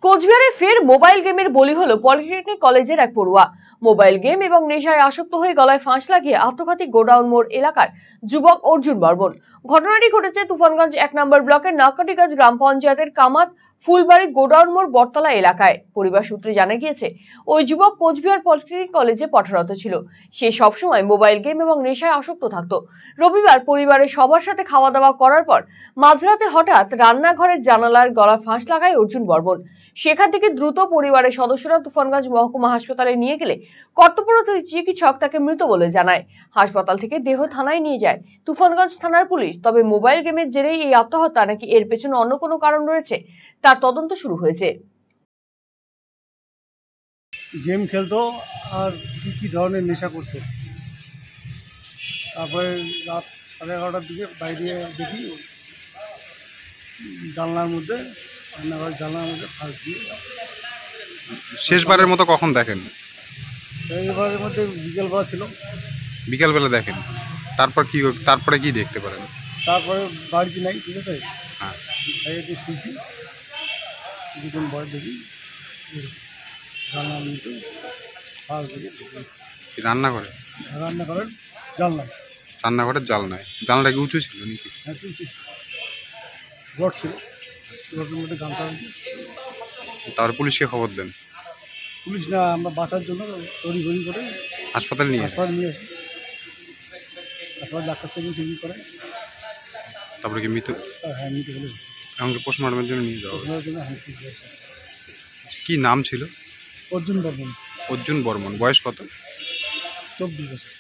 কোচবিহারে ফের মোবাইল গেমের বলি হলো পলিটেকনিক কলেজের এক পড়ুয়া। মোবাইল গেম এবং নেশায় আসক্ত হয়ে গলায় ফাঁস লাগিয়ে আত্মঘাতী গোডাউন মোড় এলাকার যুবক অর্জুন বর্মন। ঘটনাটি ঘটেছে তুফানগঞ্জ ১ নম্বর ব্লকের নাকাটিগাছ গ্রাম পঞ্চায়েতের কামাত ফুলবাড়ি গোডাউন মোড় বটতলা এলাকায়। পরিবার সূত্রে জানা গিয়েছে, ওই যুবক কোচবিহার পলিটেকনিক কলেজে পঠনরত ছিল। সে সবসময় মোবাইল গেম এবং নেশায় আসক্ত থাকত। রবিবার পরিবারের সবার সাথে খাওয়া দাওয়া করার পর মাঝরাতে হঠাৎ রান্নাঘরের জানালার গলা ফাঁস লাগায় অর্জুন বর্মন। সেখান থেকে দ্রুত পরিবারের সদস্যরা তুফানগঞ্জ মহকুমা হাসপাতালে নিয়ে গেলে কর্তব্যরত চিকিৎসক তাকে মৃত বলে জানায়। হাসপাতাল থেকে দেহ থানায় নিয়ে যায় তুফানগঞ্জ থানার পুলিশ। তবে মোবাইল গেমের জেরেই এই আত্মহত্যা নাকি এর পেছনে অন্য কোনো কারণ রয়েছে, তার তদন্ত শুরু হয়েছে। গেম খেলতো আর কি ধরনের নেশা করতো। তারপরে রাত 11:30টার দিকে বাইরে দেখি জানলার মধ্যে রান্নাঘর জানলার মধ্যে ফাঁস দিয়ে। শেষবারের মতো কখন দেখেন? এবারের মধ্যে বিকেলবেলা ছিল। বিকেলবেলা দেখেন, তারপরে কি দেখতে পারেন? তারপরে বাড়িতে নাই, ঠিক আছে, হ্যাঁ, বাইরে শুয়েছি। কিছুক্ষণ পরে দেখি জানলার মধ্যে ফাঁস দিয়ে রান্নাঘরের জানলায়। রান্নাঘরের জানলায়। জানলাটা কি উঁচু ছিল নাকি? হ্যাঁ, চলছে, রড ছিল, রডের মধ্যে গামছা আছে। তারপর পুলিশকে খবর দেন? পুলিশ না, আমরা বাঁচার জন্য তড়িঘড়ি করে হাসপাতালে নিয়ে আসি। হাসপাতাল ডাক্তার সেকেন্ড টিভি করে। তারপরে কি মৃত? হ্যাঁ, মৃত বলে আমাকে পোস্টমর্টমের জন্য নিয়ে যাওয়া হবে। পোস্টমর্টমের জন্য হ্যাঁ, ঠিক আছে। কি নাম ছিল? অর্জুন বর্মন। অর্জুন বর্মন। বয়স কত? 24 বছর।